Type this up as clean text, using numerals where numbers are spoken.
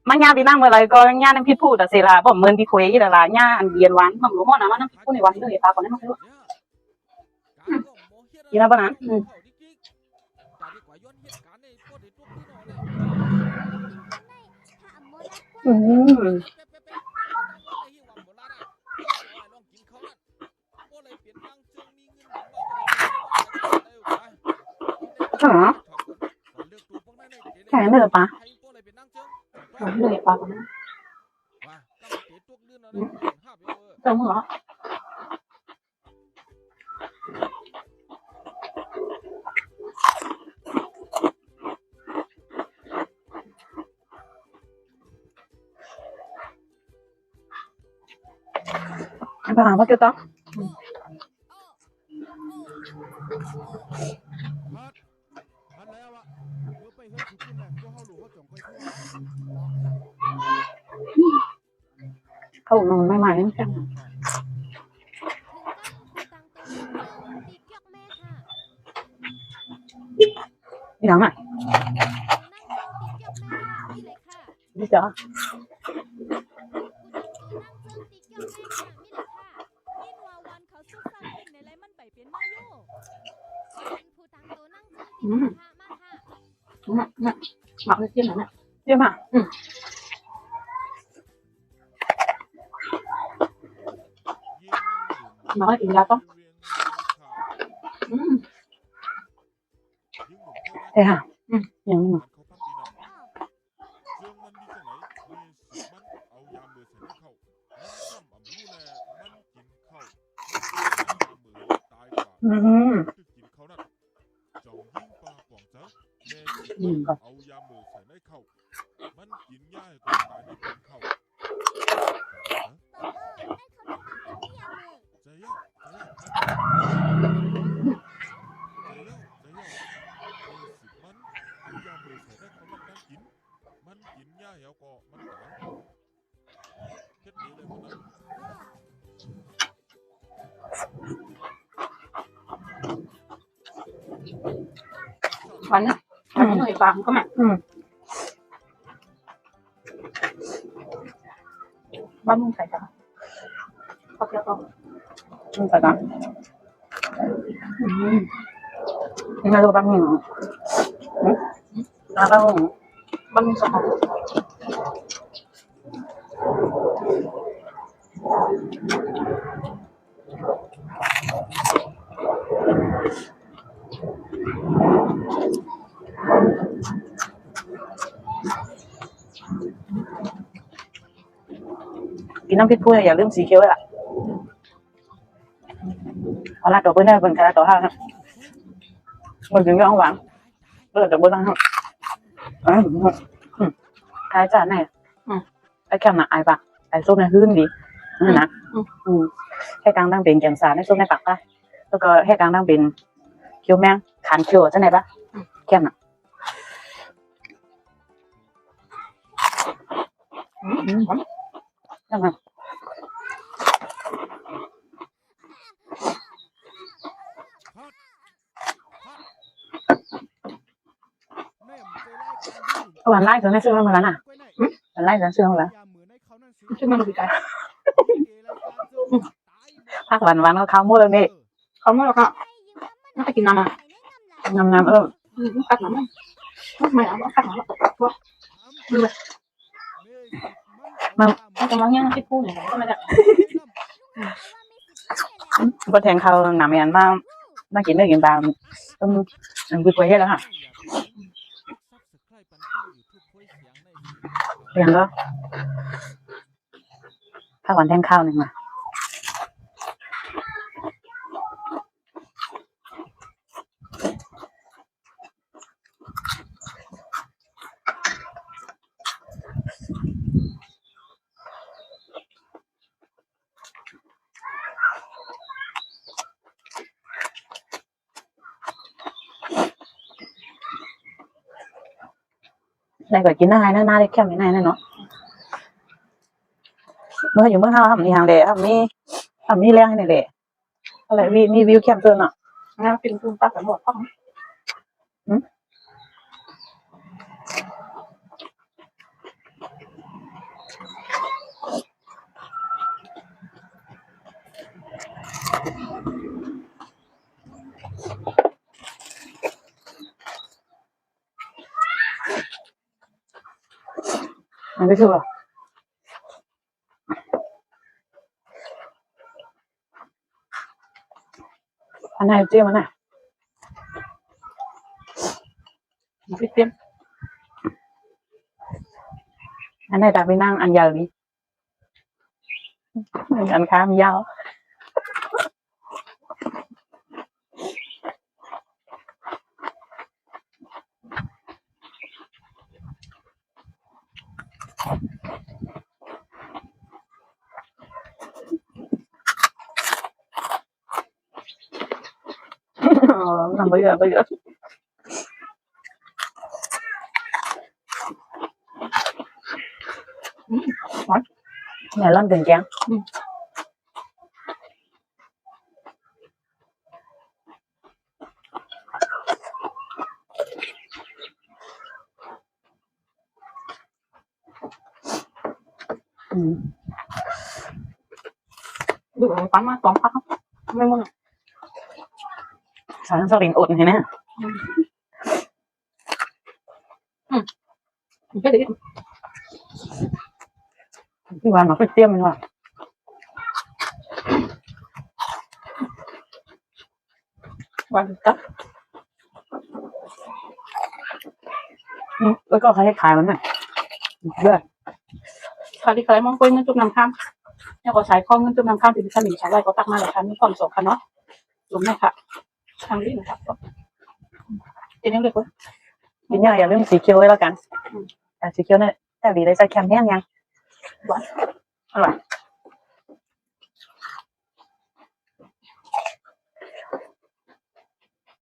mà nhà Việt Nam mà lại có nhà nem phi phu là sẽ là bỏ mơn đi khuấy là nhà ăn biên quán mà lúc mà nó nem phi phu này quán thì ta còn nem không được gì là bạn hả cái này là ba cái này ba cái không hả bạn làm bao nhiêu tóc câu nồi may mắn chắc đi đâu này đi chợ mặc cái chiên này chiên hả nói thì ra không thế hả nhưng mà bánh á bánh người vàng có mặt bánh không phải cả có kia không không phải cả ngay đâu bánh nhiều là đâu bánh saoกินน้ำพริกถ้วยอย่าลืมสีเขียวอ่ะเอาละตัวเพื่อนได้เป็นการต่อห้าครับมันถึงจะหวานก็เลยจะเบิ้ลนะครับใครจ่าไหนไอ้แค่หนักไอ้ปะไอ้ส้มในพื้นดีนะให้กลางตั้งเป็นแกงสาในส้มในปักปะแล้วก็ให้กลางตั้งเป็นเคียวแมงขันเคียวใช่ไหมปะแค่หนักยังไงวันไล่ถึงในซื้อมาแล้วน่ะวันไล่ถึงซื้อมาแล้วซื้อมาดูใจพักวันก็ข้าวมั่วเลยนี่ข้าวมั่วแล้วก็น่าจะกินน้ำอ่ะน้ำตักน้ำไม่เอาตักน้ำพวกดูเลยมันจะมาเนี่ยที่พูดอย่างไรก็ไม่ได้พอแทงเขาหนามยันมากินได้กินบางต้องคุยให้แล้วค่ะอย่างก็ถ้าวันแทงข้าวหนึ่งมาได้ก็กินได้นะน่าได้แค่ไม่ได้นะเนาะเมื่ออยู่เมื่อห้าทำนี่ทางเดะทำนี่แรงให้ในเดะอะไรมีวิวแคมเปญอ่ะงั้นกินกุ้งตักกันหมดต้อง มันไม่ชัวร์อันไหนเจียวมันน่ะพี่เตี้ยมอันไหนตาไปนั่งอันยาวดิอันค้ามนยาวทำไปเยอะไปเยอะเนี่ยร่อนถึงแกงดูอะไรปั้นมาสองพักไม่มึงสารสลินอดเห็นไหมแค่นี้พี่วานมาพี่เตี้ยมมันว่ะวันตับแล้วก็ใครขายมันน่ะเยอะใครที่ใครมองคนเงินจุ่มน้ำข้ามเนี่ยก็ใช้ข้อเงินจุ่มน้ำข้ามที่ดิฉันมีใช้ไรก็ตักมาเลยค่ะมีความสุขค่ะเนาะจุ่มเนี่ยค่ะทางนี้นะครับกินยังเล็กวะกินยังอย่าลืมสีเขียวไว้แล้วกันแต่สีเขียวเนี่ยแต่ดีเลยใส่แคมแห้งยังหวานอร่อย